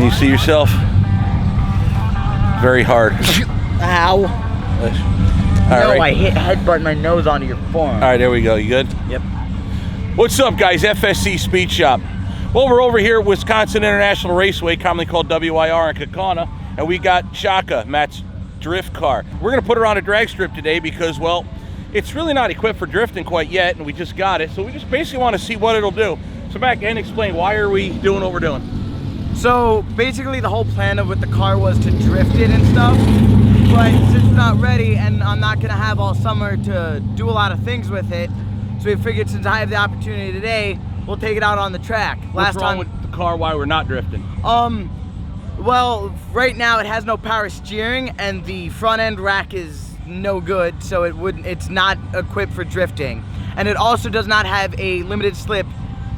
you see yourself? Very hard. Ow. All right. I hit headbutt my nose onto your forearm. All right, there we go. You good? Yep. What's up, guys? FSC Speed Shop. Well, we're over here at Wisconsin International Raceway, commonly called WIR in Kaukauna, and we got SHAKA, Matt's drift car. We're going to put her on a drag strip today because, well, it's really not equipped for drifting quite yet, and we just got it, so we just basically want to see what it'll do. So Matt, can you explain, why are we doing what we're doing? So basically the whole plan of with the car was to drift it and stuff, but since it's not ready and I'm not going to have all summer to do a lot of things with it, so we figured since I have the opportunity today, we'll take it out on the track. What's wrong with the car, why we're not drifting? Well, right now it has no power steering and the front end rack is no good, so it's not equipped for drifting. And it also does not have a limited slip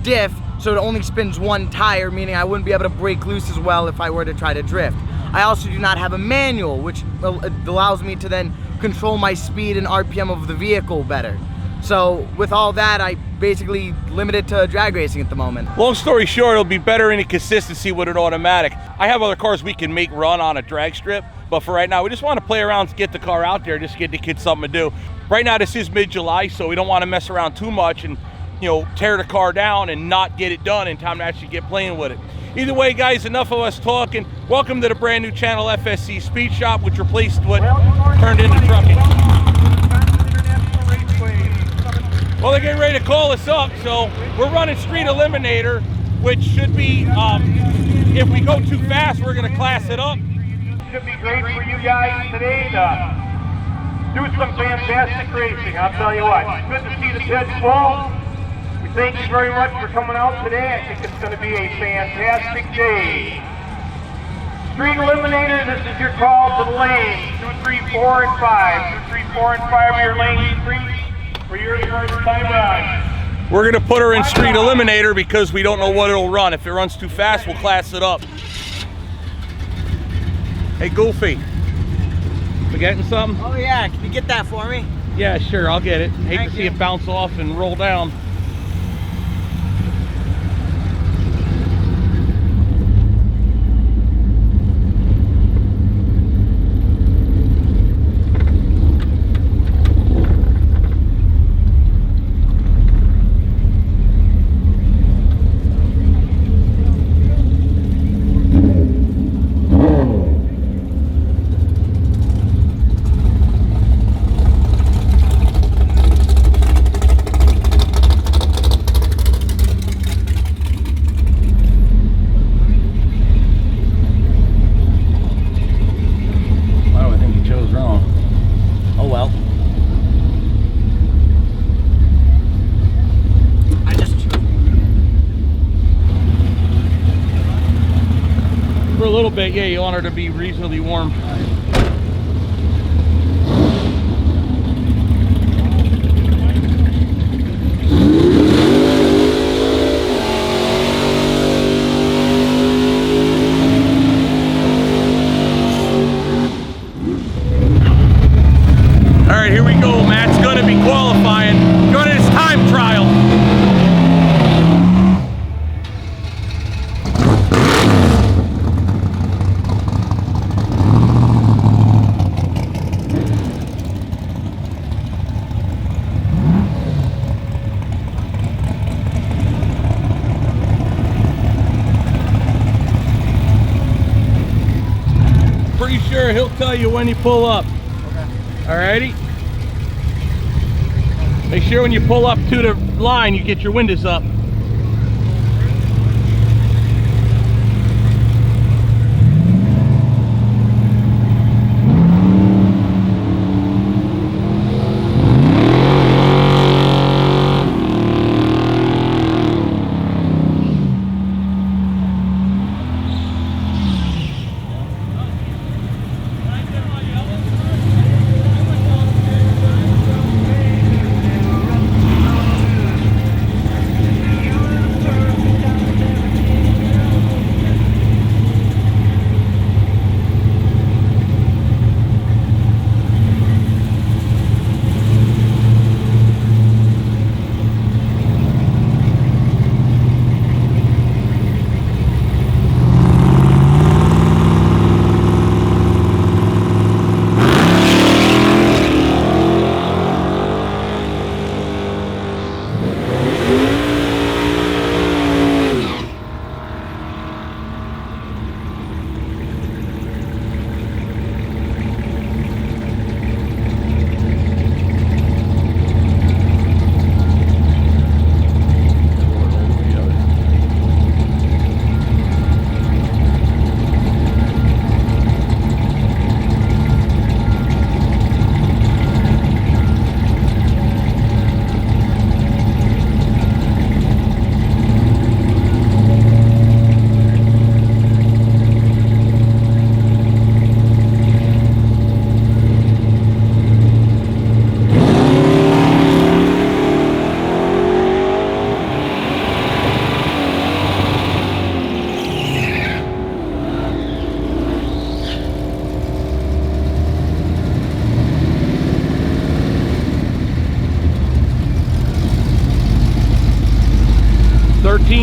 diff, so it only spins one tire, meaning I wouldn't be able to break loose as well if I were to try to drift. I also do not have a manual, which allows me to then control my speed and RPM of the vehicle better. So with all that, I basically limit it to drag racing at the moment. Long story short, it'll be better in consistency with an automatic. I have other cars we can make run on a drag strip, but for right now, we just want to play around to get the car out there, just get the kids something to do. Right now, this is mid-July, so we don't want to mess around too much and, you know, tear the car down and not get it done in time to actually get playing with it. Either way, guys, enough of us talking. Welcome to the brand new channel, FSC Speed Shop, which replaced what turned into trucking. Well, they're getting ready to call us up, so we're running Street Eliminator, which should be, if we go too fast, we're going to class it up. Should be great for you guys today to do some fantastic racing. I'll tell you what, it's good to see the pits full. We thank you very much for coming out today. I think it's going to be a fantastic day. Street Eliminator, this is your call to the lane. 2, 3, 4, and 5. 2, 3, 4, and 5 are your lane streets for your first time ride. We're going to put her in Street Eliminator because we don't know what it'll run. If it runs too fast, we'll class it up. Hey, Goofy. Forgetting something? Oh yeah, can you get that for me? Yeah, sure, I'll get it. Hate Thank to see you. it bounce off and roll down. Yeah, you want her to be reasonably warm. All right, here we go. Matt's gonna be qualifying. Going to his time trial. Pretty sure he'll tell you when you pull up. Okay. Alrighty. Make sure when you pull up to the line, you get your windows up.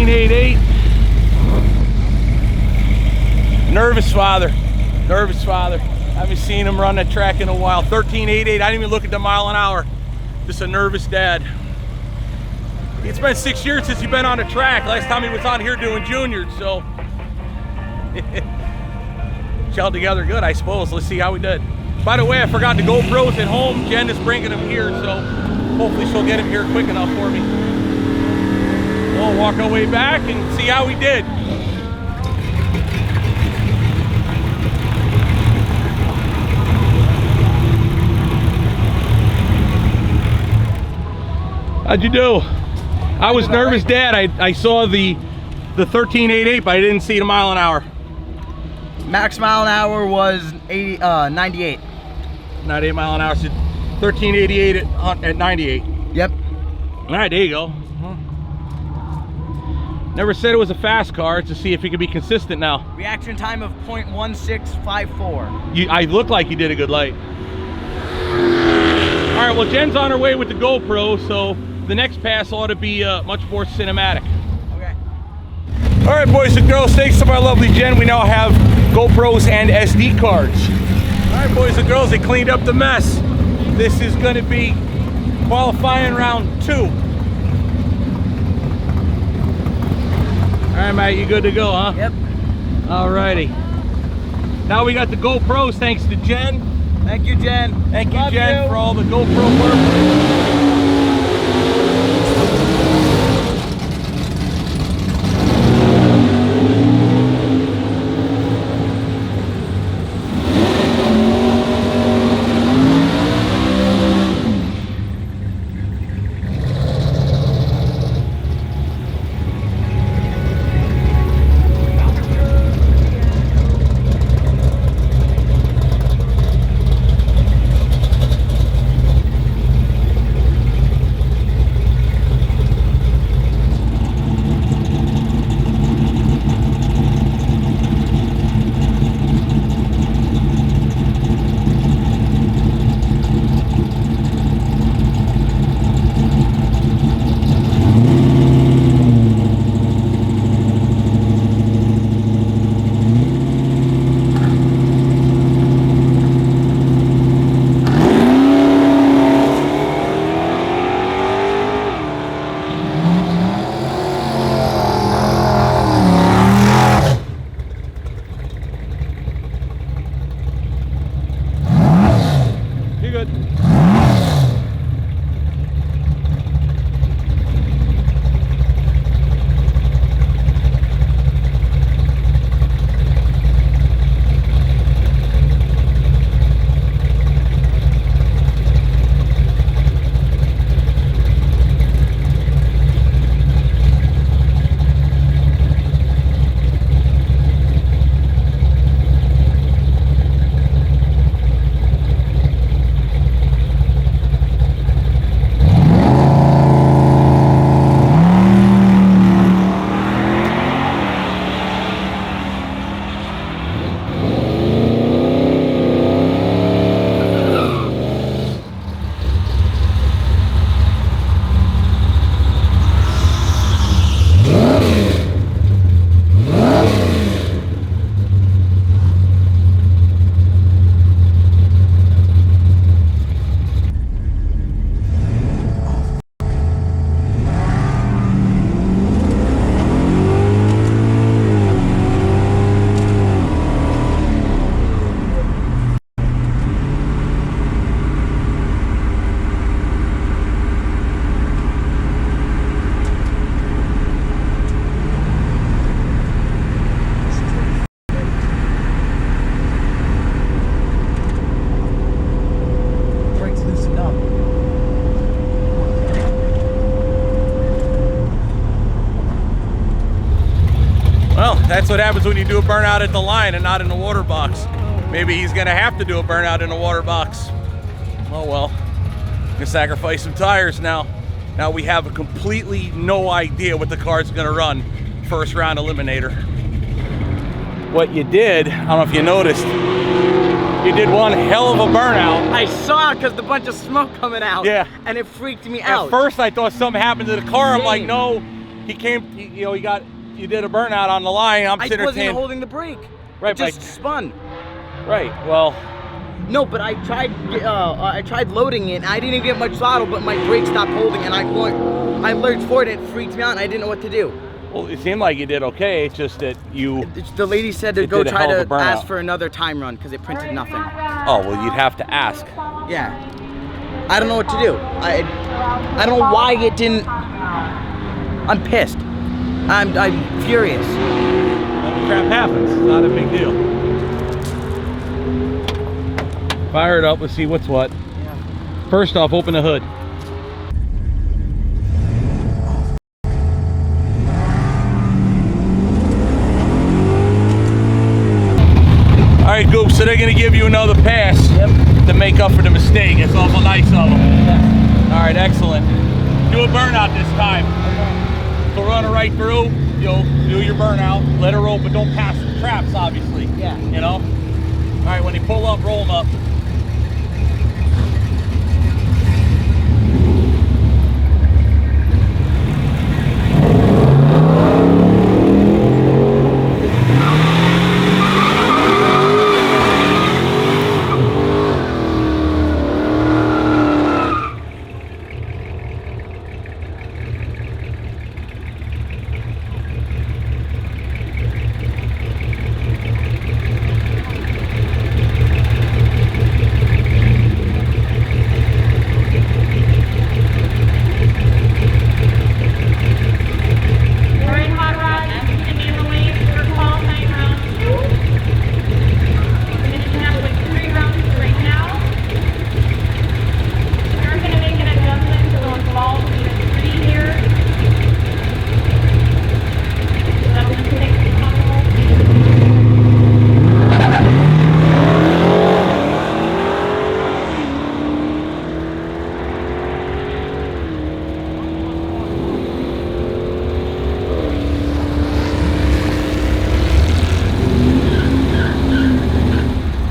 1388. Nervous father. Nervous father. I haven't seen him run that track in a while. 1388. I didn't even look at the mile an hour. Just a nervous dad. It's been 6 years since he's been on the track. Last time he was on here doing juniors, so. Held together good, I suppose. Let's see how he did. By the way, I forgot the GoPros at home. Jen is bringing them here, so hopefully she'll get him here quick enough for me. We'll walk our way back and see how he did. How'd you do? I was nervous, Dad. I saw the 1388, but I didn't see the mile an hour. Max mile an hour was 98. 98 mile an hour, so 1388 at 98. Yep. All right, there you go. Never said it was a fast car, to see if he could be consistent now. Reaction time of 0.1654. I look like you did a good light. All right, well, Jen's on her way with the GoPro, so the next pass ought to be much more cinematic. Okay. All right, boys and girls, thanks to my lovely Jen, we now have GoPros and SD cards. All right, boys and girls, they cleaned up the mess. This is going to be qualifying round 2. All right, Matt, you good to go, huh? Yep. All righty. Now we got the GoPros, thanks to Jen. Thank you, Jen. Thank you, Love Jen, you. for all the GoPro work. That's what happens when you do a burnout at the line and not in the water box. Maybe he's gonna have to do a burnout in the water box. Oh well, gonna sacrifice some tires now. Now we have a completely no idea what the car's gonna run first round eliminator. What you did, I don't know if you noticed, you did one hell of a burnout. I saw it because the bunch of smoke coming out. Yeah. And it freaked me out. At first I thought something happened to the car. I'm like, no, he came, you did a burnout on the line. I'm sitting there wasn't holding the brake. Right, it just spun. Right, well. No, but I tried loading it. I didn't get much throttle, but my brake stopped holding, and I lurched forward. And it freaked me out, and I didn't know what to do. Well, it seemed like you did okay. It's just that The lady said to go try to ask for another time run because it printed nothing. Oh, well, you'd have to ask. Yeah. I don't know what to do. I don't know why it didn't. I'm pissed. I'm furious. Crap happens. It's not a big deal. Fire it up. Let's see what's what. Yeah. First off, open the hood. All right, Goop, so they're going to give you another pass to make up for the mistake. It's awful nice of them. Yeah. All right, excellent. Do a burnout this time. So run it right through. You'll do your burnout, let her roll, but don't pass the traps, obviously. Yeah. You know? All right, when they pull up, roll them up.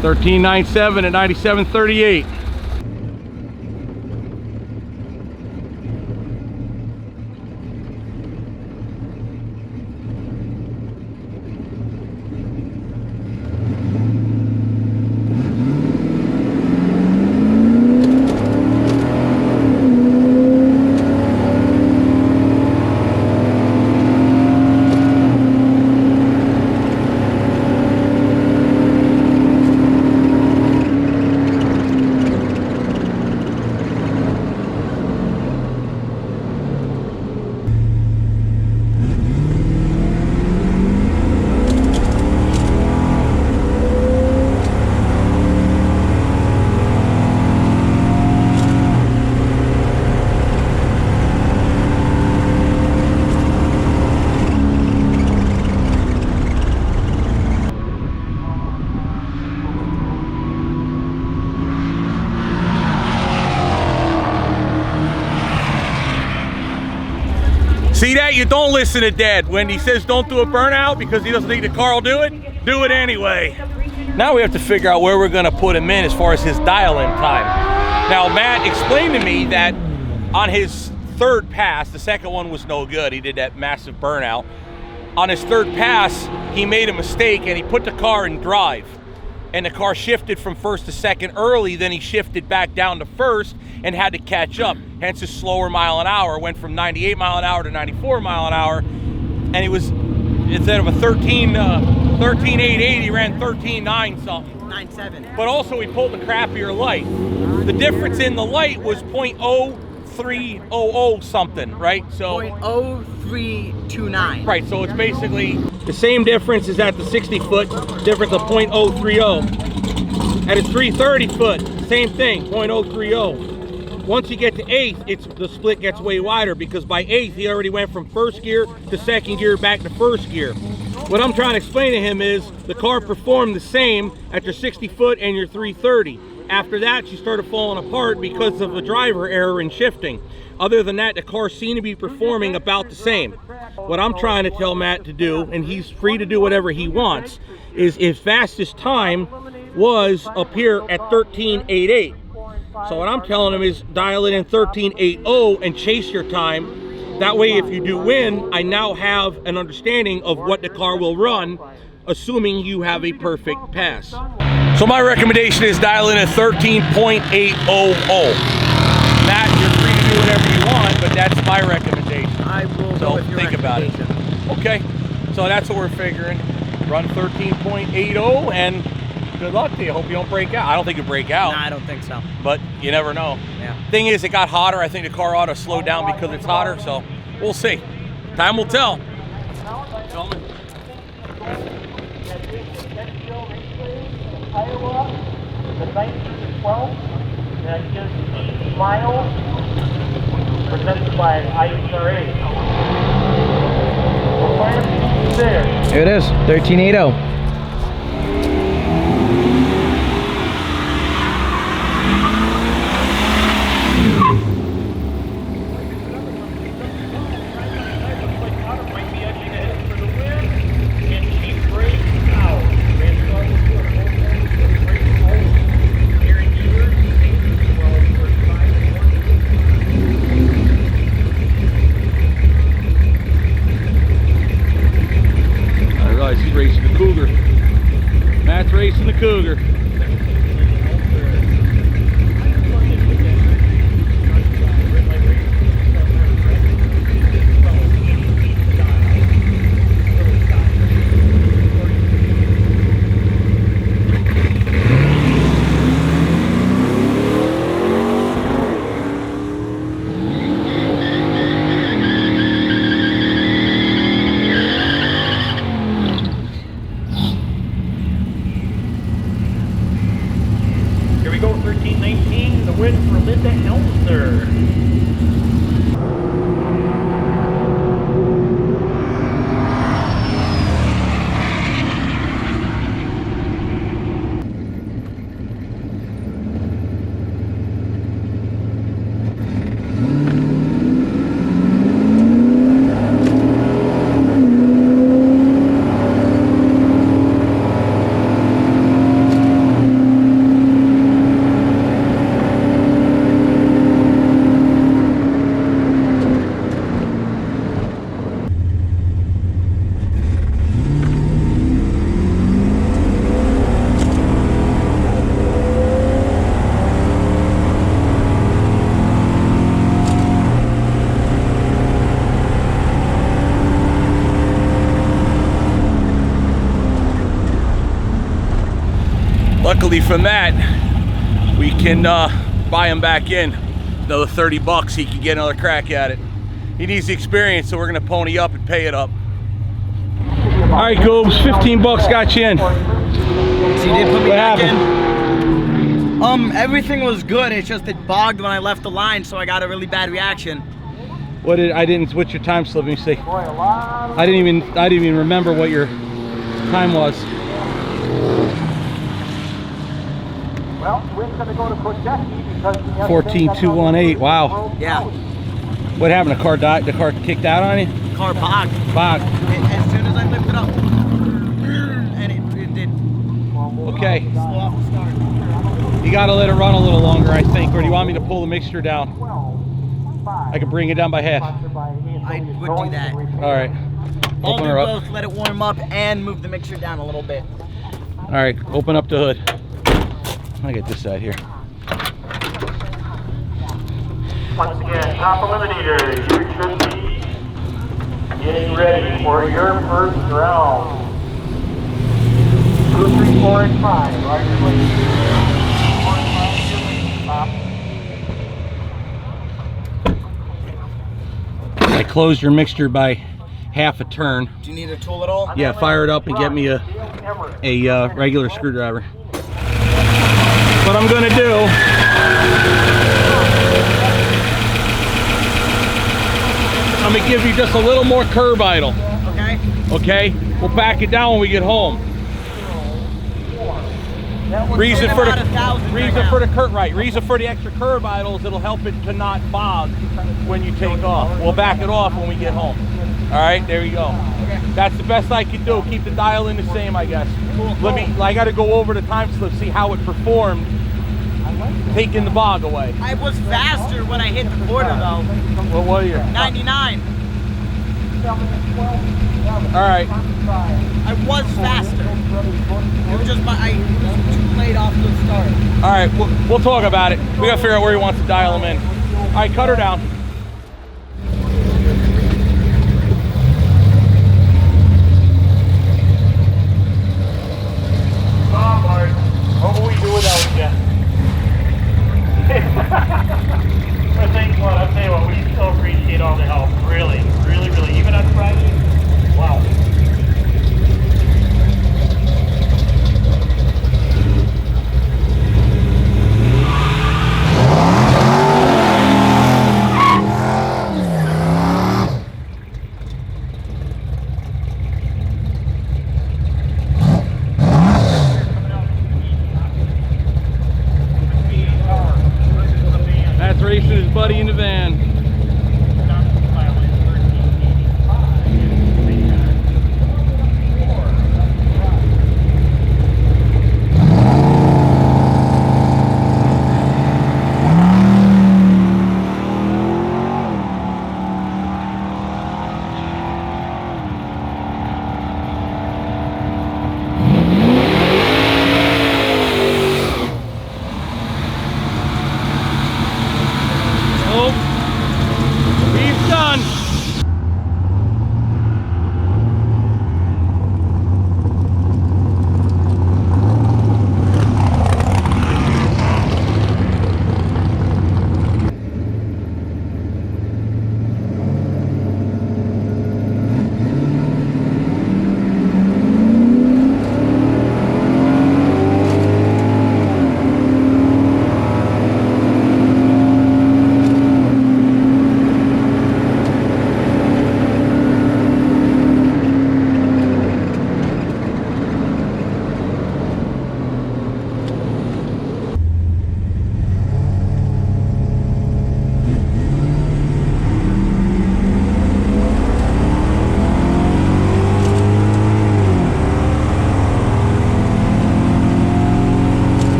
$13.97 at $97.38. See that? You don't listen to Dad. When he says don't do a burnout because he doesn't think the car will do it anyway. Now we have to figure out where we're gonna put him in as far as his dial-in time. Now Matt explained to me that on his third pass, the second one was no good. He did that massive burnout. On his third pass, he made a mistake and he put the car in drive. And the car shifted from first to second early, then he shifted back down to first and had to catch up. Hence his slower mile an hour, went from 98 mile an hour to 94 mile an hour. And he was, instead of a 13.880, he ran 13.9 something. 9.7. But also he pulled the crappier light. The difference in the light was 0.0300 something, right? So 0.0329. Right, so it's basically the same difference as at the 60 foot, difference of 0.030. At a 330 foot, same thing, 0.030. Once you get to 8th, the split gets way wider because by 8th, he already went from first gear to second gear back to first gear. What I'm trying to explain to him is the car performed the same at your 60 foot and your 330. After that, she started falling apart because of a driver error in shifting. Other than that, the car seemed to be performing about the same. What I'm trying to tell Matt to do, and he's free to do whatever he wants, is his fastest time was up here at 13.88. So what I'm telling him is dial it in 13.80 and chase your time That way, if you do win, I now have an understanding of what the car will run, assuming you have a perfect pass. So my recommendation is dial in at 13.800. Matt, you're free to do whatever you want, but that's my recommendation. I will go with your think about it. Okay, so that's what we're figuring. Run 13.80 and good luck to you. Hope you don't break out. I don't think you break out. No, I don't think so. But you never know. Yeah. Thing is, it got hotter. I think the car ought to slow down because it's hotter, so we'll see. Time will tell. Gentlemen. Iowa, the 1912, that gives me Smile, presented by IHRA. There. Here it is, 1380. He's racing the Cougar. Matt's racing the Cougar. Luckily from that, we can buy him back in. Another 30 bucks, he can get another crack at it. He needs the experience, so we're gonna pony up and pay it up. All right, Goobs, 15 bucks got you in. So you did put me What back happened? in? Everything was good, it's just it bogged when I left the line, so I got a really bad reaction. What's your time slip? Let me see. I didn't even remember what your time was. Well, we're going to go to Kocheki because 14,218. Wow. Yeah. What happened? The car died? The car kicked out on you? Car bogged. Bogged. As soon as I lifted up, and it did. Okay. Slow off the start. You got to let it run a little longer, I think. Or do you want me to pull the mixture down? I can bring it down by half. I would do that. All right. I'll Open do her up. both. Let it warm up and move the mixture down a little bit. All right. Open up the hood. I get this side here. Once again, top eliminator, you should be getting ready for your first round. 2, 3, 4, and 5. Right your way. 4 and 5, top. I closed your mixture by half a turn. Do you need a tool at all? Yeah, fire it up and get me a regular screwdriver. What I'm gonna do, I'm gonna give you just a little more curb idle. Okay. Okay? We'll back it down when we get home. Reason for the extra curb idles, it'll help it to not bog when you take off. We'll back it off when we get home. All right, there you go. Okay. That's the best I can do. Keep the dial in the same, I guess. Cool. I got to go over the time slip, see how it performed taking the bog away. I was faster when I hit the quarter though. What were you? 99. All right. I was faster. It was just I was too late off the start. All right, we'll talk about it. We gotta figure out where he wants to dial him in. All right, cut her down. Oh, Lord. What will we do without you? I'll tell you what, we still appreciate all the help. Really, really, really. Even on Friday, wow. That's racing his buddy in the van.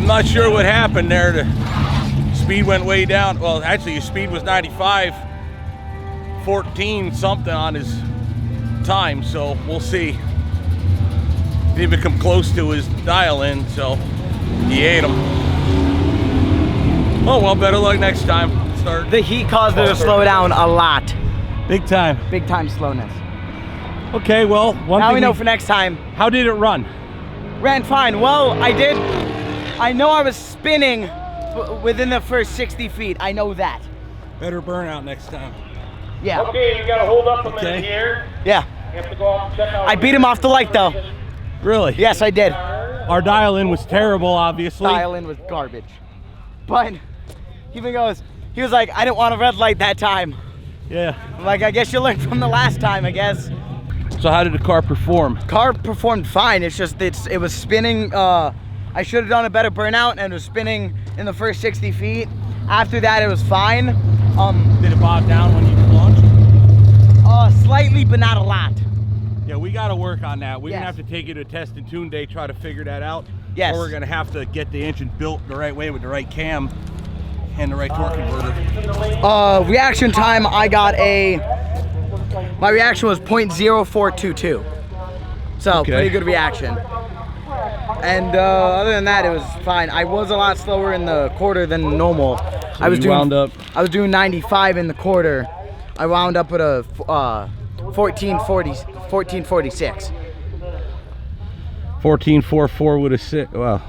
Not sure what happened there. The speed went way down. Well, actually his speed was 95, 14 something on his time, so we'll see. Didn't even come close to his dial in, so he ate him. Oh well, better luck next time. Start. The heat caused her to slow down a lot. Big time. Big time slowness. Okay, well, now we know for next time. How did it run? Ran fine. Well, I know I was spinning within the first 60 feet. I know that. Better burnout next time. Yeah. Okay, you gotta hold up a minute here. Yeah. You have to go out and check out. I beat him off the light though. Really? Yes, I did. Our dial-in was terrible, obviously. Dial-in was garbage. But he was like, I didn't want a red light that time. Yeah. I'm like, I guess you learned from the last time, I guess. So how did the car perform? Car performed fine. It's just it was spinning. I should have done a better burnout, and it was spinning in the first 60 feet. After that, it was fine. Did it bog down when you launched? Slightly, but not a lot. Yeah, we got to work on that. We're Yes. gonna have to take you to test and tune day, try to figure that out. Yes. Or we're gonna have to get the engine built the right way with the right cam and the right torque converter. Reaction time, my reaction was 0.0422. So Okay. pretty good reaction. And other than that, it was fine. I was a lot slower in the quarter than normal. I was doing 95 in the quarter. I wound up with a 1446. 14.44 with a 6. Well,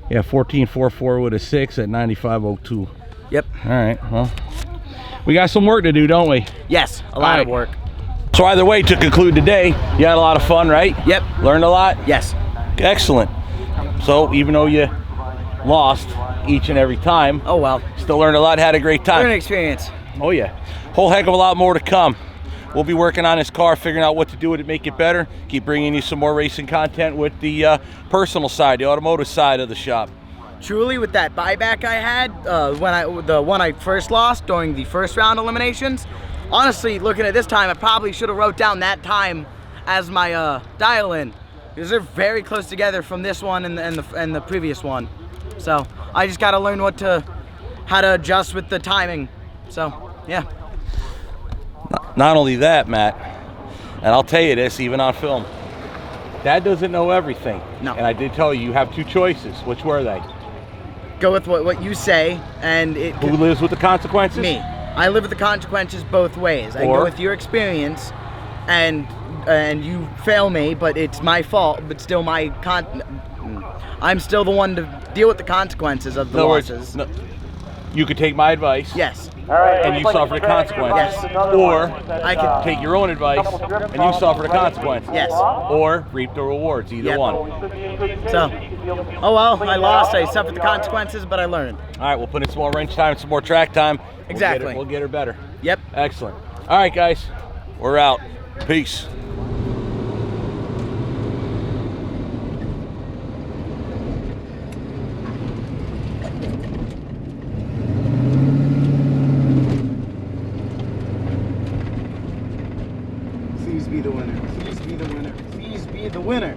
yeah, 14.44 with a 6 at 95.02. Yep. All right. Well, we got some work to do, don't we? Yes, a lot of work. So either way, to conclude today, you had a lot of fun, right? Yep. Learned a lot? Yes. Excellent. So even though you lost each and every time, oh well, still learned a lot, had a great time. Learning experience. Oh yeah. Whole heck of a lot more to come. We'll be working on this car, figuring out what to do with it, make it better. Keep bringing you some more racing content with the personal side, the automotive side of the shop. Truly, with that buyback I had, the one I first lost during the first round eliminations, honestly, looking at this time, I probably should have wrote down that time as my dial in, because they're very close together from this one and the previous one. So I just got to learn how to adjust with the timing. So yeah. Not only that, Matt, and I'll tell you this even on film, Dad doesn't know everything. No. And I did tell you, you have two choices. Which were they? Go with what you say, and it. Who lives with the consequences? Me. I live with the consequences both ways. I Or- go with your experience, and you fail me, but it's my fault. But still, I'm still the one to deal with the consequences of the In other words, losses. no, you could take my advice. Yes. And you suffer the consequences. Yes. Or I can take your own advice and you suffer the consequences. Yes. Or reap the rewards, either Yep. one. So, oh well, I lost. I suffered the consequences, but I learned. All right, we'll put in some more wrench time, some more track time. Exactly. We'll get her better. Yep. Excellent. All right, guys, we're out. Peace. Please be the winner. Please be the winner. Please be the winner.